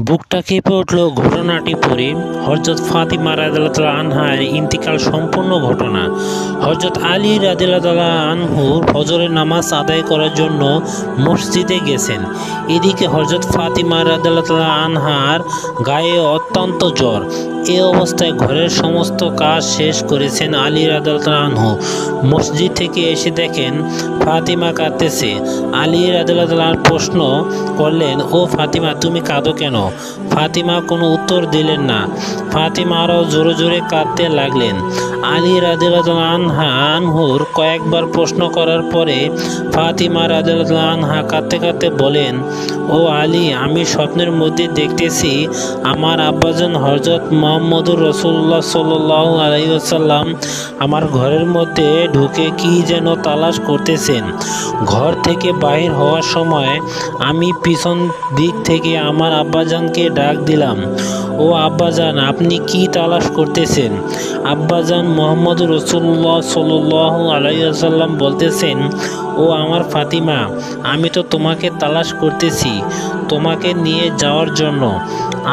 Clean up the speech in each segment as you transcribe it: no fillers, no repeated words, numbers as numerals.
বুকটা কেঁপে উঠল ঘটনাটি পড়ে। হযরত ফাতিমা রাদিয়াল্লাহু আনহার ইন্তিকাল সম্পূর্ণ ঘটনা। হযরত আলী রাদিয়াল্লাহু আনহু ফজরের নামাজ আদায় করার জন্য মসজিদে গেছেন। এদিকে হযরত ফাতিমা রাদিয়াল্লাহু আনহার গায়ে অত্যন্ত জ্বর। এ অবস্থায় ঘরের সমস্ত কাজ শেষ করেছেন আলী রাদিয়াল্লাহু আনহু। মসজিদ থেকে এসে দেখেন ফাতিমা কাঁদতেছে। আলী রাদিয়াল্লাহু আনহু প্রশ্ন করলেন, ও ফাতিমা, তুমি কাঁদো কেন? ফাতিমা কোনো উত্তর দিলেন না। ফাতিমা আরও জোরে জোরে কাঁদতে লাগলেন। আলী রাদিয়াল্লাহু আনহুর কয়েকবার প্রশ্ন করার পরে ফাতিমা রাদিয়াল্লাহু আনহা কাঁদতে কাঁদতে বলেন, ও আলী, আমি স্বপ্নের মধ্যে দেখতেছি আমার আব্বাজান হযরত মুহাম্মদুর রাসূলুল্লাহ সাল্লাল্লাহু আলাইহি ওয়াসাল্লাম আমার ঘরের মধ্যে ঢুকে কি যেন তালাশ করতেছেন। ঘর থেকে বাহির হওয়ার সময় আমি পিছন দিক থেকে আমার আব্বাজানকে ডাক দিলাম, ও আব্বাজান, আপনি কি তালাশ করতেছেন? আব্বাজান মুহাম্মদুর রাসূলুল্লাহ সাল্লাল্লাহু আলাইহি ওয়াসাল্লাম বলতেছেন, ও আমার ফাতিমা, আমি তো তোমাকে তালাশ করতেছি তোমাকে নিয়ে যাওয়ার জন্য।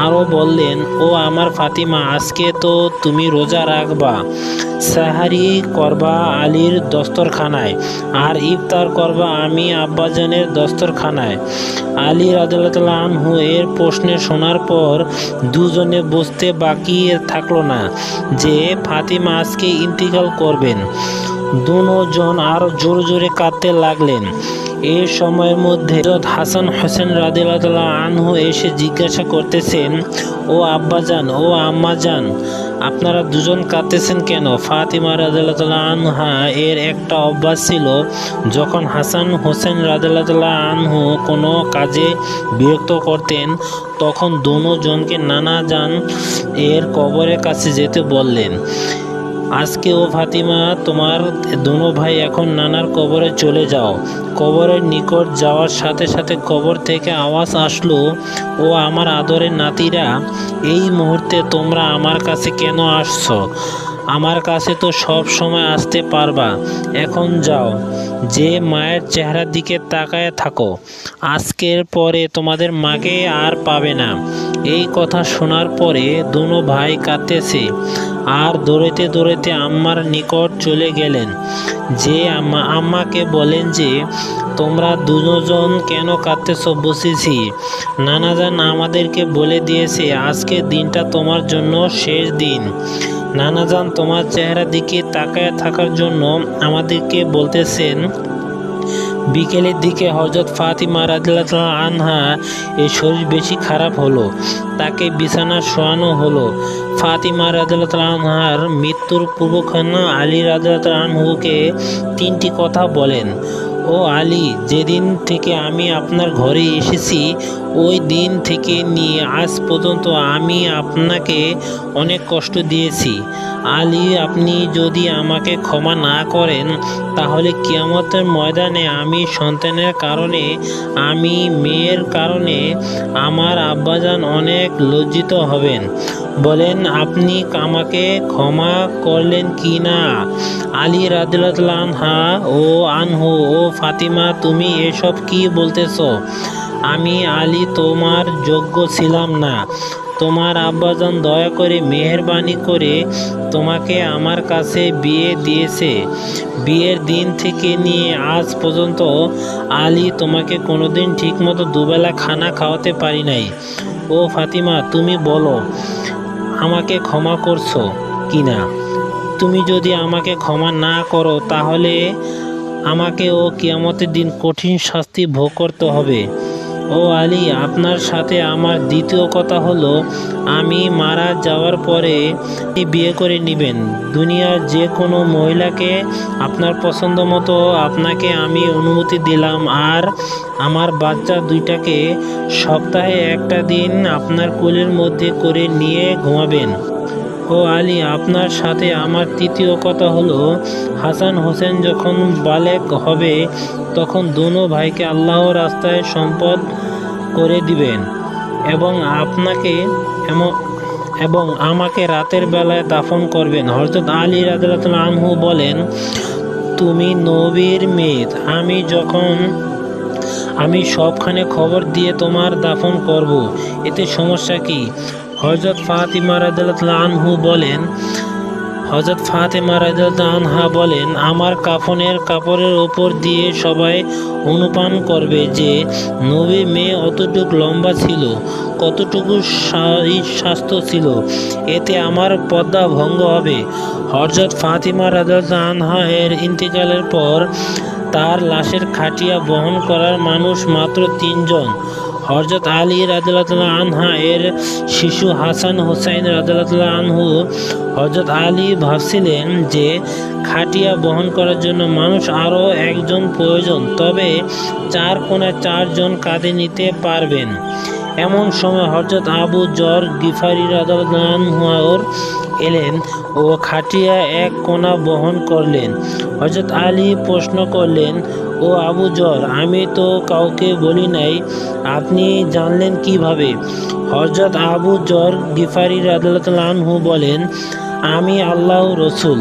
আরও বললেন, ও আমার ফাতিমা, আজকে তো তুমি রোজা রাখবা, সাহারি করবা আলীর দস্তরখানায়, আর ইফতার করবা আমি আব্বাজানের দস্তরখানায়। আলী রাদিয়াল্লাহু আনহু এর প্রশ্ন শোনার পর দুজনে বুঝতে বাকি থাকলো না যে ফাতিমা আজকে ইন্তিকাল করবেন। দুজন আর জোরে জোরে কাঁদতে লাগলেন। এই সময়ের মধ্যে হাসান হোসেন রাদিয়াল্লাহু আনহু এসে জিজ্ঞাসা করতেছেন, ও আব্বাজান, ও আম্মাজান, আপনারা দুজন কাঁদতেছেন কেন? ফাতিমা রাদিয়াল্লাহু আনহা এর একটা অভ্যাস ছিল, যখন হাসান হোসেন রাদিয়াল্লাহু আনহু কোনো কাজে বিরক্ত করতেন তখন দুজনকে নানা জান এর কবরের কাছে যেতে বললেন। আজকে ও ফাতিমা, তোমার দুনো ভাই এখন নানার কবরে চলে যাও। কবরের নিকট যাওয়ার সাথে সাথে কবর থেকে আওয়াজ আসলো, ও আমার আদরের নাতিরা, এই মুহূর্তে তোমরা আমার কাছে কেন আসছো? আমার কাছে তো সব সময় আসতে পারবা। এখন যাও, যে মায়ের চেহারার দিকে তাকায় থাকো। আজকের পরে তোমাদের মাকে আর পাবে না। এই কথা শোনার পরে দুনো ভাই কাঁদতেছে আর দৌড়াতে দৌড়াতে আম্মার নিকট চলে গেলেন। যে আম্মাকে বলেন যে, তোমরা দুজন কেন কাঁদতেছ? বুঝেছি, নানাজান আমাদেরকে বলে দিয়েছে আজকের দিনটা তোমার জন্য শেষ দিন। নানাজান তোমার চেহারার দিকে তাকায় থাকার জন্য আমাদেরকে বলতেছেন। বিকেলের দিকে হযরত ফাতিমা রাদিয়াল্লাহু আনহা এর শরীর বেশি খারাপ হলো, তাকে বিছানায় শোয়ানো হলো। ফাতিমা রাদিয়াল্লাহু আনহার মৃত্যুর পূর্বক্ষণ আলী রাদিয়াল্লাহু আনহুকে তিনটি কথা বলেন। ও আলী, যেদিন থেকে আমি আপনার ঘরে এসেছি ওই দিন থেকে নিয়ে আজ পর্যন্ত আমি আপনাকে অনেক কষ্ট দিয়েছি। আলী, আপনি যদি আমাকে ক্ষমা না করেন তাহলে কিয়ামতের ময়দানে আমি সন্তানের কারণে, আমি মেয়ের কারণে আমার আব্বাজান অনেক লজ্জিত হবেন। বলেন আপনি আমাকে ক্ষমা করলেন কি না? আলী রাদিয়াল্লাহু আনহু, ও ফাতিমা, তুমি এসব কি বলতেছ? আমি আলী তোমার যোগ্য ছিলাম না। তোমার আব্বাজান দয়া করে মেহেরবানি করে তোমাকে আমার কাছে বিয়ে দিয়েছে। বিয়ের দিন থেকে নিয়ে আজ পর্যন্ত আলী তোমাকে কোনোদিন ঠিকমতো দুবেলা খানা খাওয়াতে পারি নাই। ও ফাতিমা, তুমি বলো আমাকে ক্ষমা করছো কি না? তুমি যদি আমাকে ক্ষমা না করো তাহলে আমাকে ও কিয়ামতের দিন কঠিন শাস্তি ভোগ করতে হবে। ও আলী, আপনার সাথে আমার দ্বিতীয় কথা হলো, আমি মারা যাওয়ার পরে বিয়ে করে নেবেন দুনিয়ার যে কোনো মহিলাকে আপনার পছন্দ মতো। আপনাকে আমি অনুমতি দিলাম। আর আমার বাচ্চা দুইটাকে সপ্তাহে একটা দিন আপনার কোলের মধ্যে করে নিয়ে ঘুমাবেন। ও আলী, আপনার সাথে আমার তৃতীয় কথা হলো, হাসান হোসেন যখন বালেগ হবে তখন দুনো ভাইকে আল্লাহর রাস্তায় সম্পদ করে দিবেন এবং আমাকে রাতের বেলায় দাফন করবেন। হযরত আলী রাদিয়াল্লাহু আনহু বলেন, তুমি নবীর মেয়ে, আমি যখন আমি সবখানে খবর দিয়ে তোমার দাফন করব, এতে সমস্যা কি? হযরত ফাতিমা রাদিয়াল্লাহু আনহা বলেন, আমার কাফনের কাপড়ের ওপর দিয়ে সবাই অনুমান করবে যে নবীর মেয়ে অতটুকু লম্বা ছিল, কতটুকু স্বাস্থ্য ছিল, এতে আমার পর্দা ভঙ্গ হবে। হযরত ফাতিমা রাদিয়াল্লাহু আনহা এর ইন্তিকালের পর তার লাশের খাটিয়া বহন করার মানুষ মাত্র 3 জন। হযরত আলী রাদিয়াল্লাহু আনহা এর শিশু হাসান হুসাইন রাদিয়াল্লাহু আনহু। হযরত আলী ভাবছিলেন যে খাটিয়া বহন করার জন্য মানুষ আরও একজন প্রয়োজন, তবে 4 কোণে 4 জন কাঁধে নিতে পারবেন। এমন সময় হযরত আবু যর গিফারি রাদিয়াল্লাহু আনহু এলেন ও খাটিয়া এক কোণা বহন করলেন। হযরত আলী প্রশ্ন করলেন, ও আবু যর, আমি তো কাউকে বলি নাই, আপনি জানলেন কিভাবে? হযরত আবু যর গিফারি রাদিয়াল্লাহু আনহু বলেন, আমি আল্লাহর রাসূল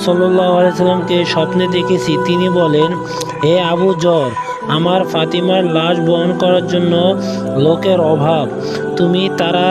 সাল্লাল্লাহু আলাইহি ওয়াসাল্লামকে স্বপ্নে দেখেছি। তিনি বলেন, হে আবু যর, আমার ফাতিমার লাশ বহন করার জন্য লোকের অভাব, তুমি তারা